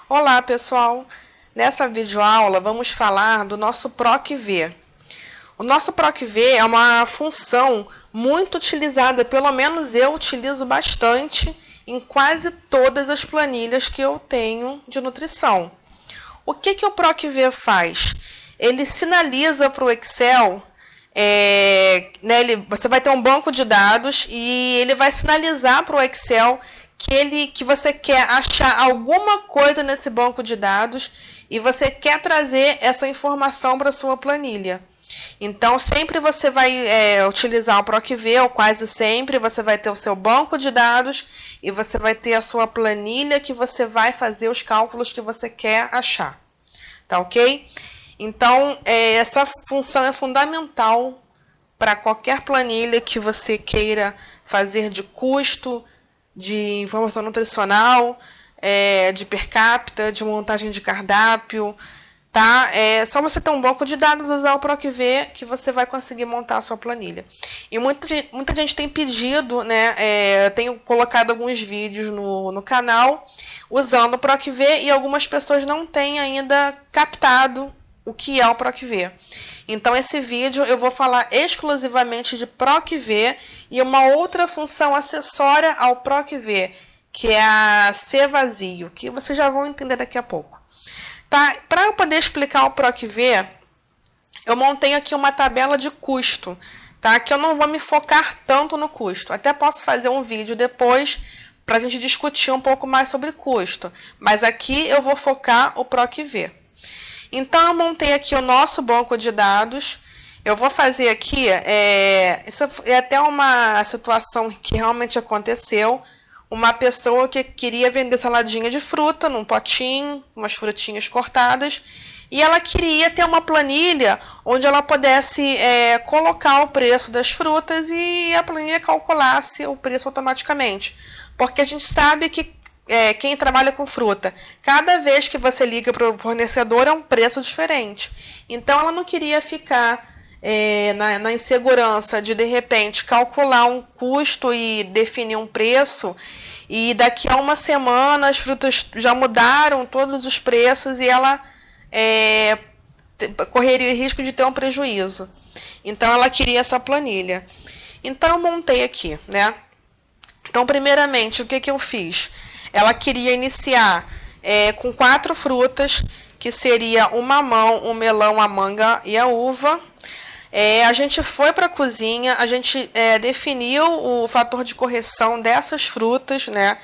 Olá, pessoal! Nessa videoaula vamos falar do nosso PROC-V. O nosso PROC-V é uma função muito utilizada, pelo menos eu utilizo bastante em quase todas as planilhas que eu tenho de nutrição. O que o PROC-V faz? Ele sinaliza para o Excel, você vai ter um banco de dados e ele vai sinalizar para o Excel que você quer achar alguma coisa nesse banco de dados e você quer trazer essa informação para a sua planilha. Então, sempre você vai utilizar o PROC-V, ou quase sempre, você vai ter o seu banco de dados e você vai ter a sua planilha que você vai fazer os cálculos que você quer achar. Tá ok? Então, essa função é fundamental para qualquer planilha que você queira fazer de custo, de informação nutricional, de per capita, de montagem de cardápio, tá? É só você ter um banco de dados, usar o PROC-V, que você vai conseguir montar a sua planilha. E muita gente tem pedido, né? Eu tenho colocado alguns vídeos no canal usando o PROC-V e algumas pessoas não têm ainda captado o que é o PROC-V. Então, esse vídeo eu vou falar exclusivamente de PROC-V e uma outra função acessória ao PROC-V, que é a C-Vazio, que vocês já vão entender daqui a pouco. Tá? Para eu poder explicar o PROC-V, eu montei aqui uma tabela de custo, tá? Que eu não vou me focar tanto no custo. Até posso fazer um vídeo depois para a gente discutir um pouco mais sobre custo, mas aqui eu vou focar o PROC-V. Então, eu montei aqui o nosso banco de dados. Eu vou fazer aqui, isso é até uma situação que realmente aconteceu. Uma pessoa que queria vender saladinha de fruta num potinho, umas frutinhas cortadas, e ela queria ter uma planilha onde ela pudesse colocar o preço das frutas e a planilha calculasse o preço automaticamente. Porque a gente sabe que quem trabalha com fruta, cada vez que você liga para o fornecedor é um preço diferente. Então, ela não queria ficar na insegurança de repente, calcular um custo e definir um preço, e daqui a uma semana as frutas já mudaram todos os preços e ela correria o risco de ter um prejuízo. Então, ela queria essa planilha. Então, eu montei aqui, né? Então, primeiramente, o que eu fiz? Ela queria iniciar com 4 frutas, que seria o mamão, o melão, a manga e a uva. A gente foi para a cozinha, a gente definiu o fator de correção dessas frutas, né?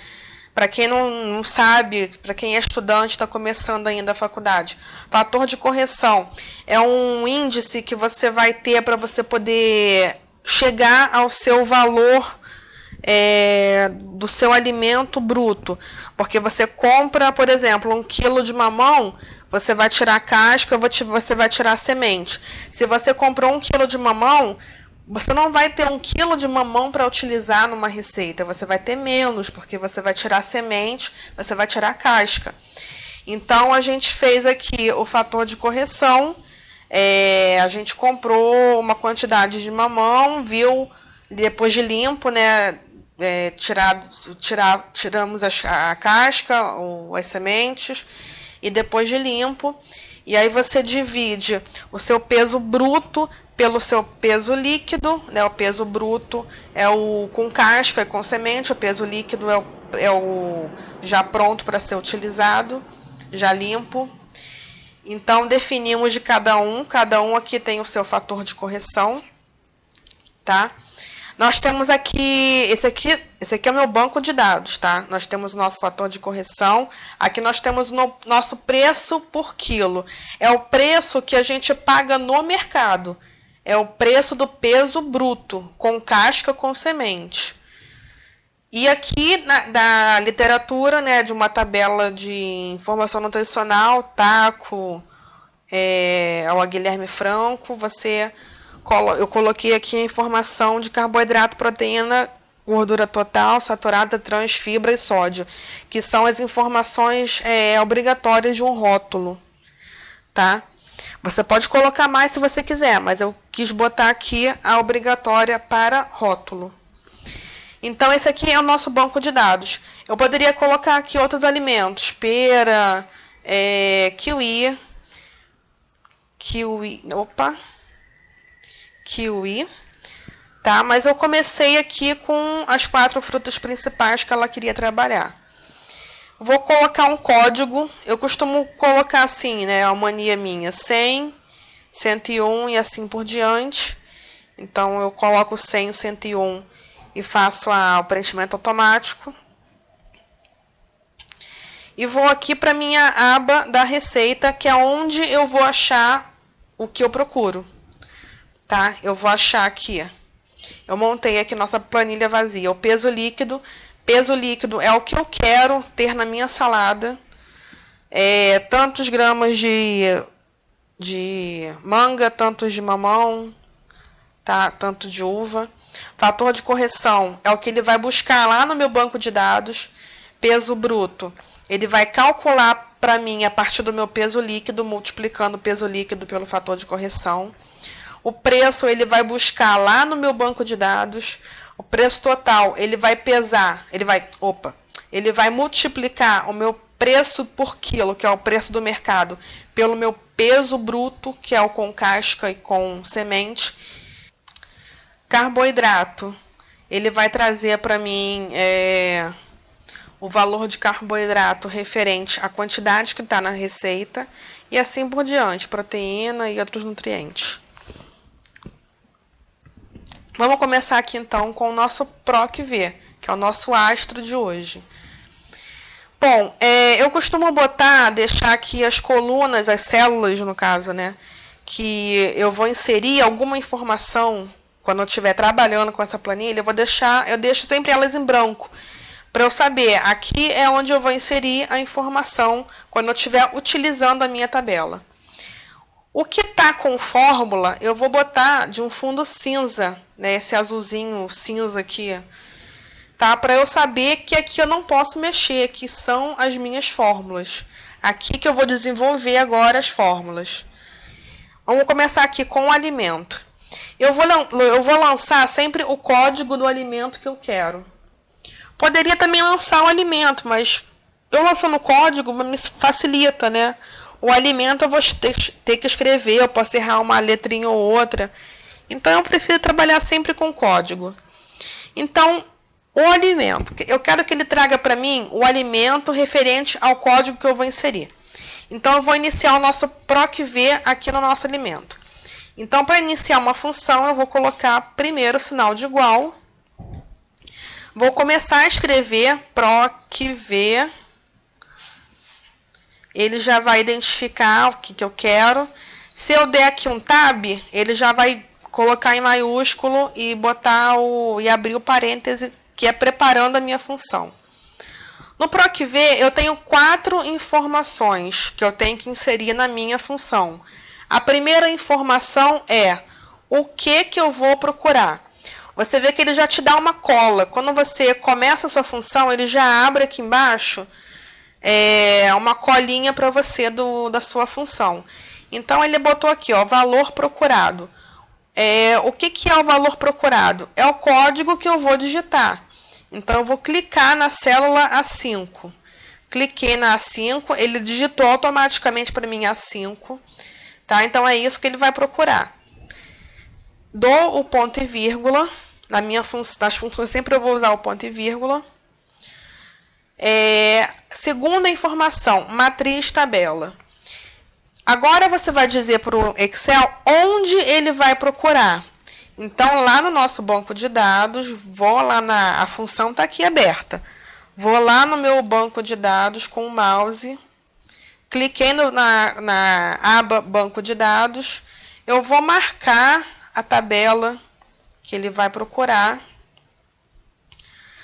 Para quem não sabe, para quem é estudante, está começando ainda a faculdade. Fator de correção é um índice que você vai ter para você poder chegar ao seu valor do seu alimento bruto, porque você compra, por exemplo, 1 quilo de mamão, você vai tirar a casca, você vai tirar a semente. Se você comprou 1 quilo de mamão, você não vai ter 1 quilo de mamão para utilizar numa receita, você vai ter menos, porque você vai tirar a semente, você vai tirar a casca. Então, a gente fez aqui o fator de correção, a gente comprou uma quantidade de mamão, viu, depois de limpo, né? Tiramos a casca, as sementes, e depois de limpo, e aí você divide o seu peso bruto pelo seu peso líquido, né? O peso bruto é o com casca e com semente, o peso líquido é o já pronto para ser utilizado, já limpo. Então, definimos de cada um aqui tem o seu fator de correção, tá? Nós temos aqui, esse aqui é o meu banco de dados, tá? Nós temos o nosso fator de correção. Aqui nós temos o nosso preço por quilo. É o preço que a gente paga no mercado. É o preço do peso bruto, com casca, com semente. E aqui da literatura, né, de uma tabela de informação nutricional, TACO, ao Guilherme Franco, eu coloquei aqui a informação de carboidrato, proteína, gordura total, saturada, trans, fibra e sódio, que são as informações obrigatórias de um rótulo, tá? Você pode colocar mais se você quiser, mas eu quis botar aqui a obrigatória para rótulo. Então, esse aqui é o nosso banco de dados. Eu poderia colocar aqui outros alimentos. Pera, kiwi, tá? Mas eu comecei aqui com as 4 frutas principais que ela queria trabalhar. Vou colocar um código. Eu costumo colocar assim, né? A mania minha, 100, 101 e assim por diante. Então, eu coloco 100, 101 e faço o preenchimento automático. E vou aqui para minha aba da receita, que é onde eu vou achar o que eu procuro. Tá? Eu vou achar aqui. Eu montei aqui nossa planilha vazia. O peso líquido. Peso líquido é o que eu quero ter na minha salada. Tantos gramas de manga, tantos de mamão, tá? Tanto de uva. Fator de correção é o que ele vai buscar lá no meu banco de dados. Peso bruto, ele vai calcular para mim a partir do meu peso líquido, multiplicando o peso líquido pelo fator de correção. O preço ele vai buscar lá no meu banco de dados. O preço total ele vai pesar, ele vai multiplicar o meu preço por quilo, que é o preço do mercado, pelo meu peso bruto, que é o com casca e com semente. Carboidrato, ele vai trazer para mim o valor de carboidrato referente à quantidade que está na receita e assim por diante, proteína e outros nutrientes. Vamos começar aqui então com o nosso PROC-V, que é o nosso astro de hoje. Bom, eu costumo deixar aqui as colunas, as células no caso, né? Que eu vou inserir alguma informação quando eu estiver trabalhando com essa planilha, eu deixo sempre elas em branco, para eu saber, aqui é onde eu vou inserir a informação quando eu estiver utilizando a minha tabela. O que está com fórmula, eu vou botar de um fundo cinza, né, esse azulzinho cinza aqui, tá? Para eu saber que aqui eu não posso mexer, que são as minhas fórmulas. Aqui que eu vou desenvolver agora as fórmulas. Vamos começar aqui com o alimento. Eu vou lançar sempre o código do alimento que eu quero. Poderia também lançar o alimento, mas eu lançando o código me facilita, né? O alimento eu vou ter que escrever, eu posso errar uma letrinha ou outra. Então, eu prefiro trabalhar sempre com código. Então, o alimento. Eu quero que ele traga para mim o alimento referente ao código que eu vou inserir. Então, eu vou iniciar o nosso PROC-V aqui no nosso alimento. Então, para iniciar uma função, eu vou colocar primeiro o sinal de igual. Vou começar a escrever PROC-V. Ele já vai identificar o que eu quero. Se eu der aqui um tab, ele já vai colocar em maiúsculo e e abrir o parêntese, que é preparando a minha função. No PROC-V, eu tenho 4 informações que eu tenho que inserir na minha função. A primeira informação é o que eu vou procurar. Você vê que ele já te dá uma cola. Quando você começa a sua função, ele já abre aqui embaixo uma colinha para você da sua função. Então, ele botou aqui, ó, valor procurado. O que é o valor procurado? É o código que eu vou digitar. Então, eu vou clicar na célula A5. Cliquei na A5, ele digitou automaticamente para mim A5. Tá? Então, é isso que ele vai procurar. Dou o ponto e vírgula. Nas funções sempre eu vou usar o ponto e vírgula. Segunda informação, matriz tabela. Agora você vai dizer para o Excel onde ele vai procurar. Então, lá no nosso banco de dados, vou lá a função está aqui aberta. Vou lá no meu banco de dados com o mouse, cliquei na aba banco de dados, eu vou marcar a tabela que ele vai procurar.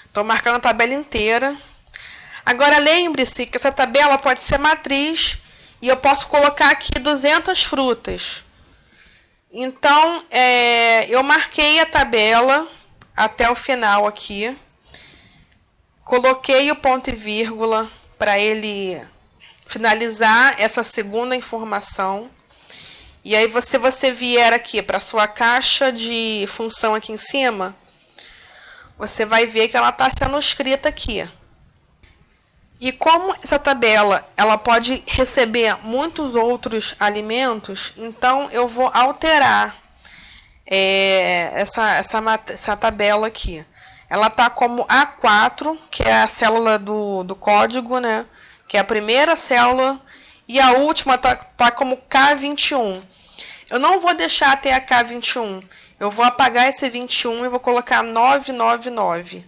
Estou marcando a tabela inteira. Agora, lembre-se que essa tabela pode ser matriz e eu posso colocar aqui 200 frutas. Então, eu marquei a tabela até o final aqui. Coloquei o ponto e vírgula para ele finalizar essa segunda informação. E aí, você vier aqui para a sua caixa de função aqui em cima, você vai ver que ela está sendo escrita aqui. E como essa tabela ela pode receber muitos outros alimentos, então eu vou alterar essa tabela aqui. Ela está como A4, que é a célula do código, né? Que é a primeira célula, e a última tá como K21. Eu não vou deixar até a K21. Eu vou apagar esse 21 e vou colocar 999.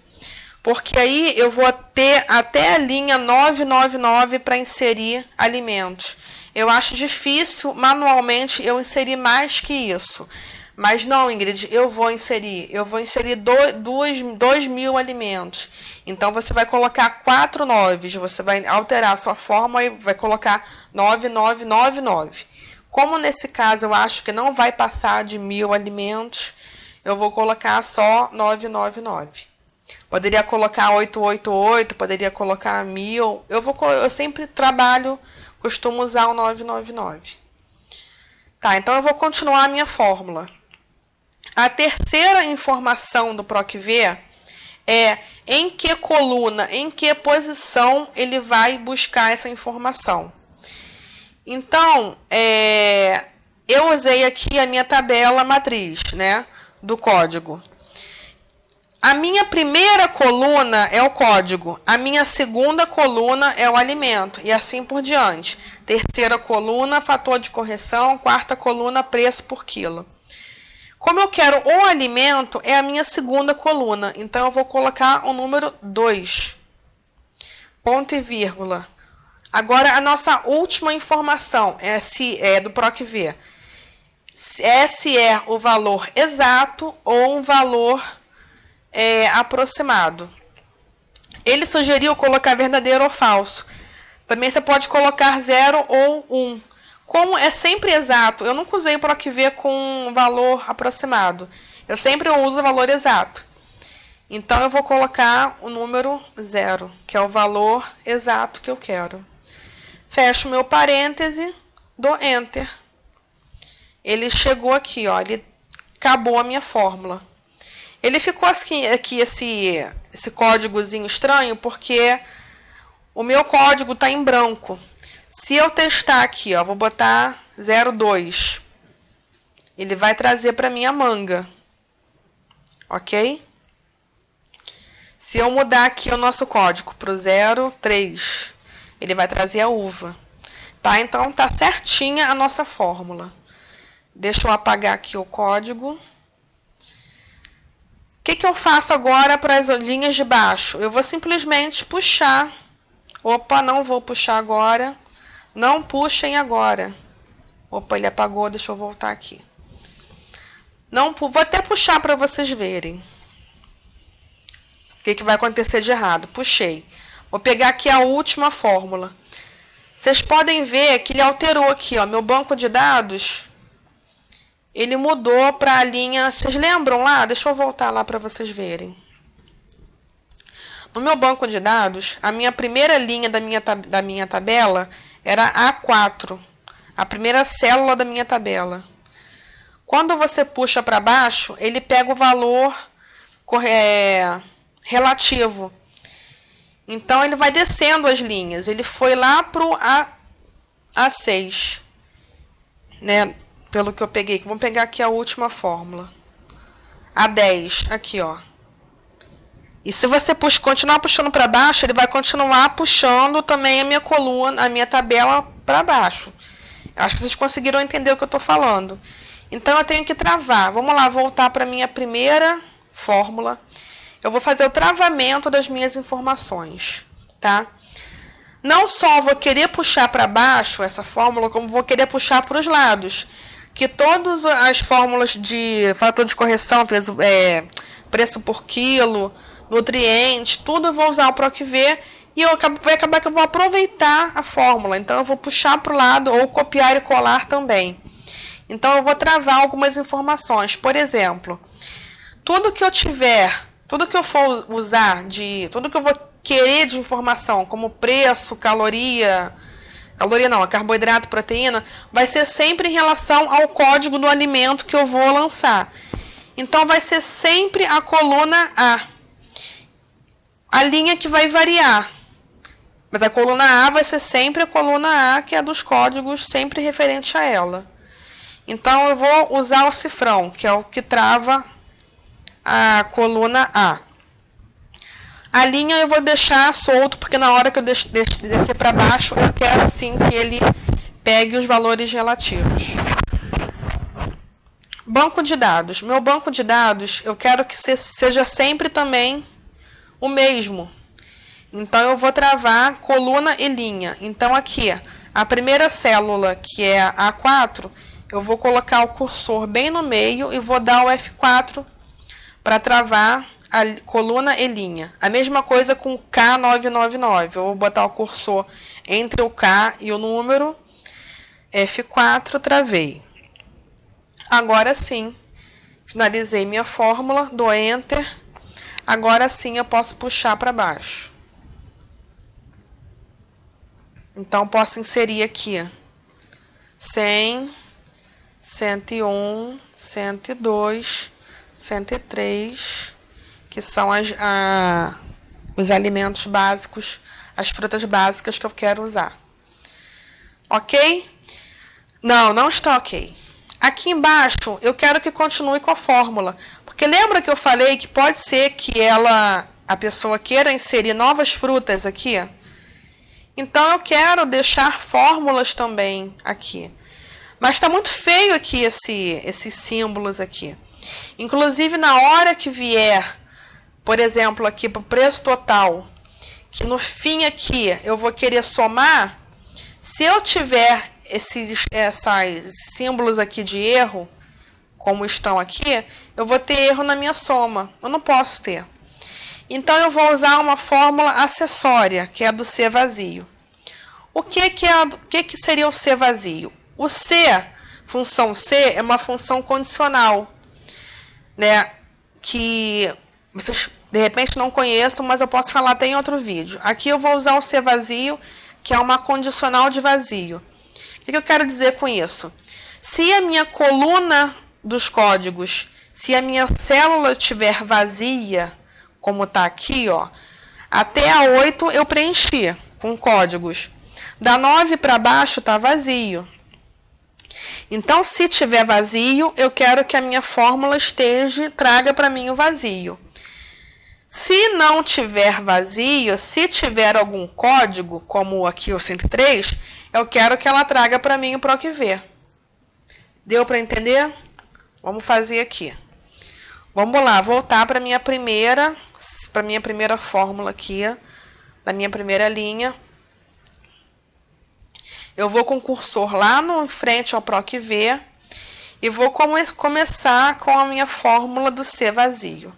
Porque aí eu vou ter até a linha 999 para inserir alimentos. Eu acho difícil manualmente eu inserir mais que isso. Mas não, Ingrid, eu vou inserir 2.000 alimentos. Então você vai colocar 4 noves, você vai alterar a sua fórmula e vai colocar 9999. Como nesse caso eu acho que não vai passar de 1.000 alimentos, eu vou colocar só 999. Poderia colocar 888, poderia colocar 1.000. Eu sempre costumo usar o 999. Tá, então eu vou continuar a minha fórmula. A terceira informação do PROC-V é em que coluna, em que posição ele vai buscar essa informação. Então, eu usei aqui a minha tabela matriz, né, do código. A minha primeira coluna é o código, a minha segunda coluna é o alimento, e assim por diante. Terceira coluna, fator de correção, quarta coluna, preço por quilo. Como eu quero o alimento, é a minha segunda coluna, então eu vou colocar o número 2. Ponto e vírgula. Agora, a nossa última informação é do PROC-V. Se é o valor exato ou um valor aproximado. Ele sugeriu colocar verdadeiro ou falso. Também você pode colocar 0 ou 1. Como é sempre exato, eu nunca usei o PROC-V com valor aproximado. Eu sempre uso o valor exato. Então, eu vou colocar o número 0, que é o valor exato que eu quero. Fecho meu parêntese, dou Enter. Ele chegou aqui, ó, ele acabou a minha fórmula. Ele ficou aqui esse códigozinho estranho, porque o meu código está em branco. Se eu testar aqui, ó, vou botar 02. Ele vai trazer para mim a manga. Ok? Se eu mudar aqui o nosso código para o 03, ele vai trazer a uva. Tá? Então, tá certinha a nossa fórmula. Deixa eu apagar aqui o código. O que eu faço agora para as linhas de baixo? Eu vou simplesmente puxar. Opa, não vou puxar agora. Não puxem agora. Opa, ele apagou, deixa eu voltar aqui. Não, vou até puxar para vocês verem. O que vai acontecer de errado? Puxei. Vou pegar aqui a última fórmula. Vocês podem ver que ele alterou aqui, ó, meu banco de dados. Ele mudou para a linha... Vocês lembram lá? Deixa eu voltar lá para vocês verem. No meu banco de dados, a minha primeira linha da minha tabela era A4. A primeira célula da minha tabela. Quando você puxa para baixo, ele pega o valor relativo. Então, ele vai descendo as linhas. Ele foi lá para o A6. Né? Pelo que eu peguei. Vamos pegar aqui a última fórmula. A10. Aqui, ó. E se você continuar puxando para baixo, ele vai continuar puxando também a minha coluna, a minha tabela para baixo. Acho que vocês conseguiram entender o que eu estou falando. Então, eu tenho que travar. Vamos lá, voltar para a minha primeira fórmula. Eu vou fazer o travamento das minhas informações, tá? Não só vou querer puxar para baixo essa fórmula, como vou querer puxar para os lados. Que todas as fórmulas de fator de correção, preço por quilo, nutrientes, tudo eu vou usar o PROC-V e vai acabar que eu vou aproveitar a fórmula. Então, eu vou puxar para o lado ou copiar e colar também. Então, eu vou travar algumas informações. Por exemplo, tudo que eu for usar, tudo que eu vou querer de informação, como preço, carboidrato, proteína, vai ser sempre em relação ao código do alimento que eu vou lançar. Então, vai ser sempre a coluna A. a linha que vai variar. Mas a coluna A vai ser sempre a coluna A, que é dos códigos, sempre referente a ela. Então, eu vou usar o cifrão, que é o que trava a coluna A. A linha eu vou deixar solto, porque na hora que eu descer para baixo, eu quero sim que ele pegue os valores relativos. Banco de dados. Meu banco de dados, eu quero que seja sempre também o mesmo. Então, eu vou travar coluna e linha. Então, aqui, a primeira célula, que é a A4, eu vou colocar o cursor bem no meio e vou dar o F4 para travar a coluna e linha. A mesma coisa com o K999. Eu vou botar o cursor entre o K e o número. F4, travei. Agora sim, finalizei minha fórmula, dou Enter. Agora sim eu posso puxar para baixo. Então, posso inserir aqui 100, 101, 102, 103, que são os alimentos básicos, as frutas básicas que eu quero usar. Ok? Não está ok. Aqui embaixo, eu quero que continue com a fórmula. Porque lembra que eu falei que pode ser que a pessoa queira inserir novas frutas aqui? Então, eu quero deixar fórmulas também aqui. Mas está muito feio aqui esses símbolos aqui. Inclusive, na hora que vier, por exemplo, aqui para o preço total, que no fim aqui eu vou querer somar, se eu tiver esses símbolos aqui de erro, como estão aqui, eu vou ter erro na minha soma. Eu não posso ter. Então, eu vou usar uma fórmula acessória, que é a do C vazio. O que seria o C vazio? O C, função C, é uma função condicional, né? Que vocês, de repente, não conheçam, mas eu posso falar até em outro vídeo. Aqui eu vou usar o C vazio, que é uma condicional de vazio. O que eu quero dizer com isso? Se a minha coluna dos códigos, se a minha célula estiver vazia, como está aqui, ó, até a 8 eu preenchi com códigos. Da 9 para baixo está vazio. Então, se tiver vazio, eu quero que a minha fórmula traga para mim o vazio. Se não tiver vazio, se tiver algum código, como aqui o 103, eu quero que ela traga para mim o PROC-V. Deu para entender? Vamos fazer aqui. Vamos lá, voltar para minha primeira fórmula aqui, da minha primeira linha. Eu vou com o cursor lá em frente ao PROC-V e vou começar com a minha fórmula do C vazio.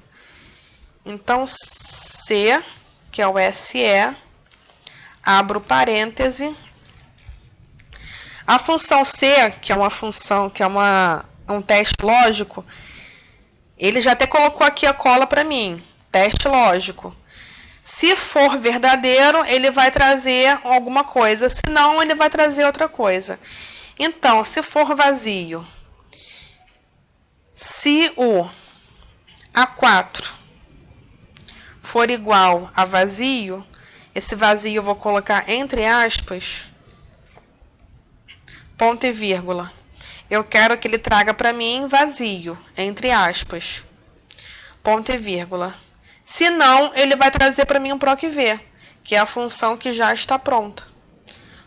Então, C, que é o SE, abro parêntese. A função C, que é uma função, que é um teste lógico, ele já até colocou aqui a cola para mim, teste lógico. Se for verdadeiro, ele vai trazer alguma coisa, se não, ele vai trazer outra coisa. Então, se for vazio, se o A4 for igual a vazio, esse vazio eu vou colocar entre aspas, ponto e vírgula. Eu quero que ele traga para mim vazio, entre aspas, ponto e vírgula. Se não, ele vai trazer para mim um PROC-V, que é a função que já está pronta.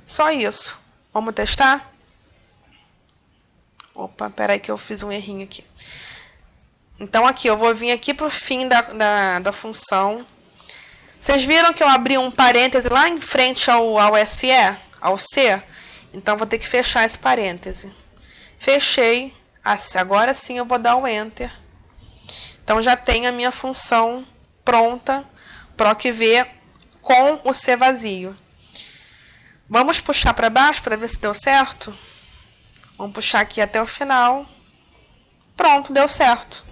Só isso. Vamos testar? Opa, espera aí que eu fiz um errinho aqui. Então, aqui, eu vou vir aqui para o fim da função. Vocês viram que eu abri um parêntese lá em frente ao SE, ao C? Então, vou ter que fechar esse parêntese. Fechei. Agora sim eu vou dar o Enter. Então, já tenho a minha função pronta, PROC-V com o C vazio. Vamos puxar para baixo para ver se deu certo? Vamos puxar aqui até o final. Pronto, deu certo.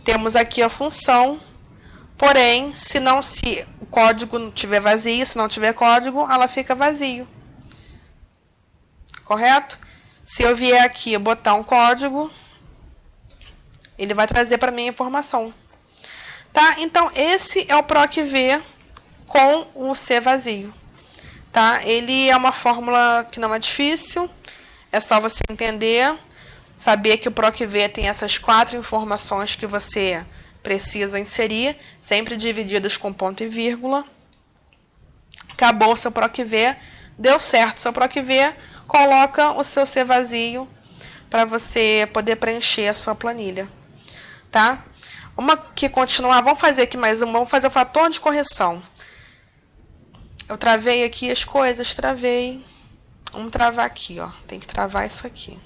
Temos aqui a função, porém, se o código não tiver vazio, se não tiver código, ela fica vazio. Correto? Se eu vier aqui e botar um código, ele vai trazer para mim a informação. Tá? Então, esse é o PROC-V com o C vazio, tá? Ele é uma fórmula que não é difícil, é só você entender, saber que o PROC-V tem essas 4 informações que você precisa inserir, sempre divididas com ponto e vírgula. Acabou o seu PROC-V, deu certo o seu PROC-V, coloca o seu C vazio para você poder preencher a sua planilha, tá? Vamos aqui continuar, vamos fazer aqui mais uma, vamos fazer o fator de correção. Eu travei aqui as coisas, travei. Vamos travar aqui, ó, tem que travar isso aqui.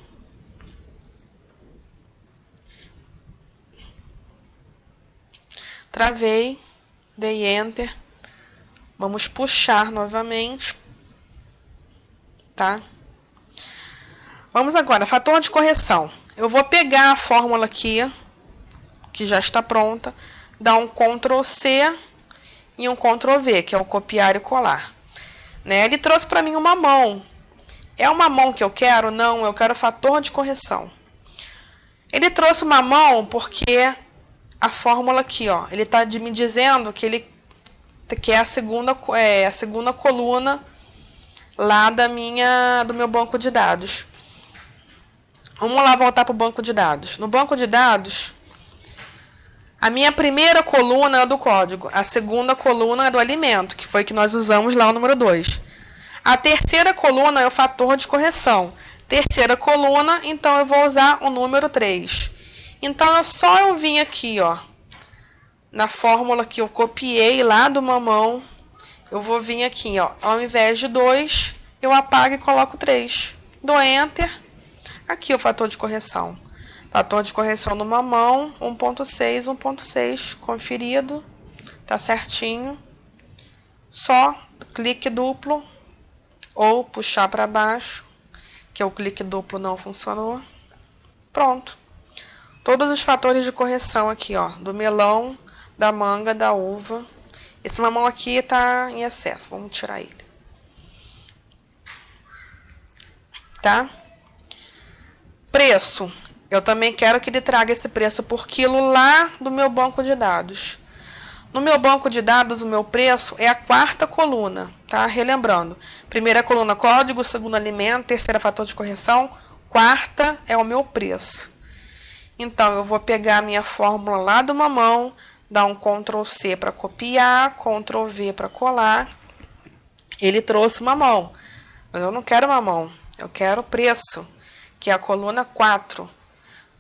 Travei, dei Enter. Vamos puxar novamente, tá? Vamos agora, fator de correção. Eu vou pegar a fórmula aqui, que já está pronta, dar um Ctrl C e um Ctrl V, que é o copiar e colar. Né? Ele trouxe para mim uma mão. É uma mão que eu quero? Não, eu quero fator de correção. Ele trouxe uma mão porque a fórmula aqui, ó, ele está me dizendo que ele quer a segunda coluna lá do meu banco de dados. Vamos lá voltar para o banco de dados. No banco de dados, a minha primeira coluna é do código, a segunda coluna é do alimento, que foi que nós usamos lá o número 2. A terceira coluna é o fator de correção. Terceira coluna, então eu vou usar o número 3. Então é só eu vim aqui, ó, na fórmula que eu copiei lá do mamão, eu vou vir aqui, ó, ao invés de 2, eu apago e coloco 3. Dou Enter. Aqui o fator de correção. Fator de correção no mamão, 1.6, 1.6, conferido. Tá certinho. Só clique duplo ou puxar para baixo, que o clique duplo não funcionou. Pronto. Todos os fatores de correção aqui, ó, do melão, da manga, da uva. Esse mamão aqui tá em excesso, vamos tirar ele. Tá? Preço. Eu também quero que ele traga esse preço por quilo lá do meu banco de dados. No meu banco de dados, o meu preço é a 4ª coluna, tá? Relembrando. Primeira coluna, código, segunda, alimento, terceira, fator de correção, 4ª é o meu preço. Então, eu vou pegar a minha fórmula lá do mamão, dar um Ctrl C para copiar, Ctrl V para colar. Ele trouxe mamão, mas eu não quero mamão, eu quero preço, que é a coluna 4.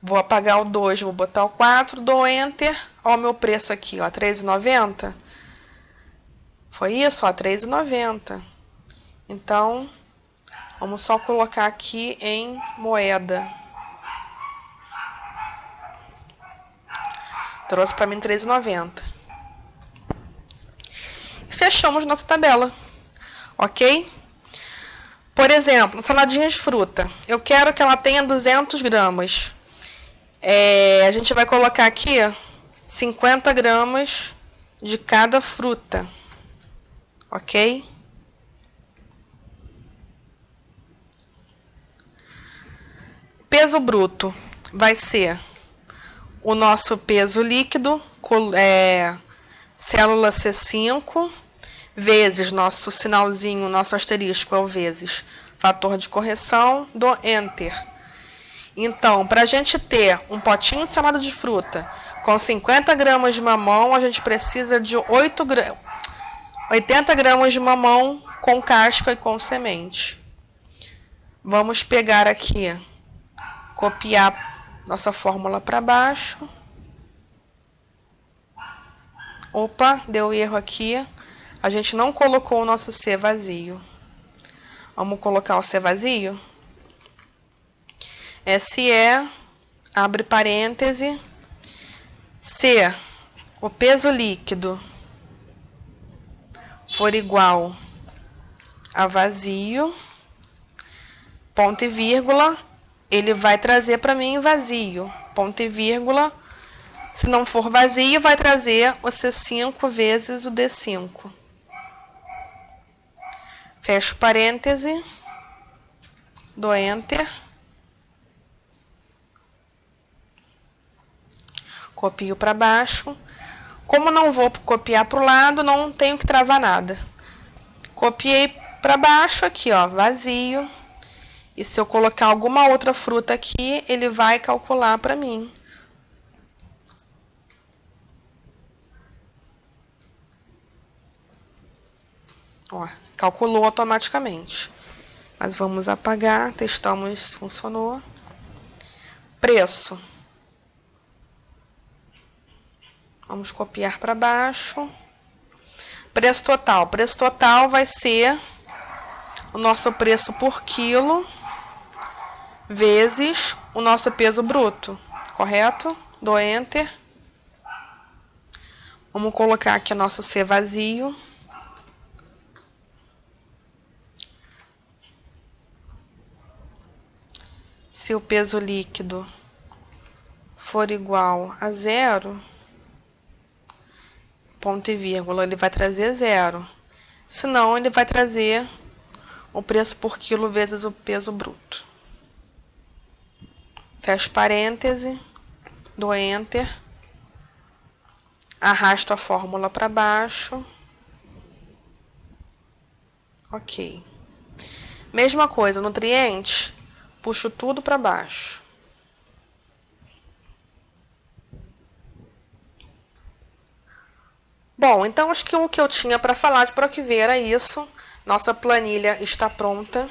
Vou apagar o 2, vou botar o 4, dou Enter. Ó, o meu preço aqui, ó, R$3,90. Foi isso, ó, R$3,90. Então, vamos só colocar aqui em moeda. Trouxe para mim R$3,90. Fechamos nossa tabela, ok? Por exemplo, saladinha de fruta. Eu quero que ela tenha 200 gramas. A gente vai colocar aqui 50 gramas de cada fruta, ok? Peso bruto vai ser o nosso peso líquido, célula C5, vezes nosso sinalzinho, nosso asterisco é o vezes fator de correção, do Enter. Então, para a gente ter um potinho de salada de fruta com 50 gramas de mamão, a gente precisa de 80 gramas de mamão com casca e com semente. Vamos pegar aqui, copiar nossa fórmula para baixo. Opa, deu erro aqui. A gente não colocou o nosso C vazio. Vamos colocar o C vazio? SE, abre parêntese, se o peso líquido for igual a vazio, ponto e vírgula, ele vai trazer para mim vazio, ponto e vírgula. Se não for vazio, vai trazer o C5 vezes o D5. Fecho parêntese, dou Enter. Copio para baixo, Como não vou copiar para o lado, não tenho que travar nada. Copiei para baixo aqui, ó, vazio. E se eu colocar alguma outra fruta aqui, ele vai calcular para mim. Ó, calculou automaticamente. Mas vamos apagar, testamos se funcionou. Preço. Vamos copiar para baixo. Preço total. Preço total vai ser o nosso preço por quilo vezes o nosso peso bruto, correto? Dou Enter. Vamos colocar aqui o nosso C vazio. Se o peso líquido for igual a 0, ponto e vírgula, ele vai trazer 0. Senão, ele vai trazer o preço por quilo vezes o peso bruto. Fecho parêntese, dou Enter. Arrasto a fórmula para baixo. Ok. Mesma coisa, nutrientes. Puxo tudo para baixo. Bom, então acho que o que eu tinha para falar de PROC-V era isso. Nossa planilha está pronta.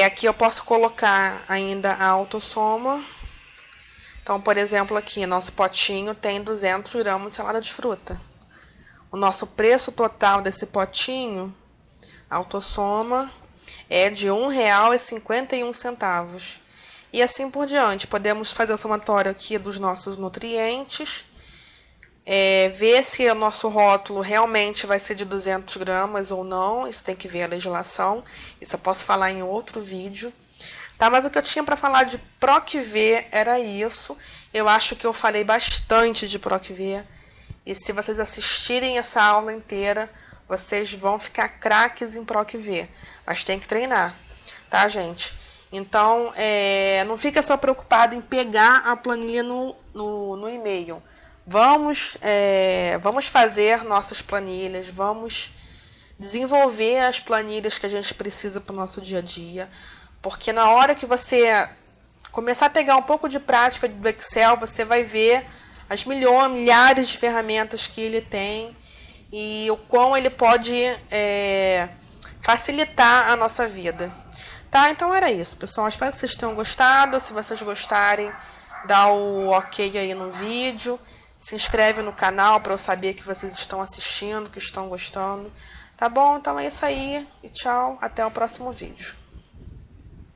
Aqui eu posso colocar ainda a autossoma. Então, por exemplo, aqui nosso potinho tem 200 gramas de salada de fruta. O nosso preço total desse potinho, autossoma, é de R$ 1,51. E assim por diante. Podemos fazer o somatório aqui dos nossos nutrientes. Ver se o nosso rótulo realmente vai ser de 200 gramas ou não. Isso tem que ver a legislação. Isso eu posso falar em outro vídeo. Tá, mas o que eu tinha para falar de PROC-V era isso. Eu acho que eu falei bastante de PROC-V. E se vocês assistirem essa aula inteira, vocês vão ficar craques em PROC-V. Mas tem que treinar, tá, gente? Então, não fica só preocupado em pegar a planilha no e-mail. Vamos fazer nossas planilhas, vamos desenvolver as planilhas que a gente precisa para o nosso dia a dia. Porque na hora que você começar a pegar um pouco de prática do Excel, você vai ver as milhares de ferramentas que ele tem e o quão ele pode facilitar a nossa vida. Tá? Então era isso, pessoal. Espero que vocês tenham gostado. Se vocês gostarem, dá o ok aí no vídeo. Se inscreve no canal para eu saber que vocês estão assistindo, que estão gostando. Tá bom? Então é isso aí. E tchau. Até o próximo vídeo.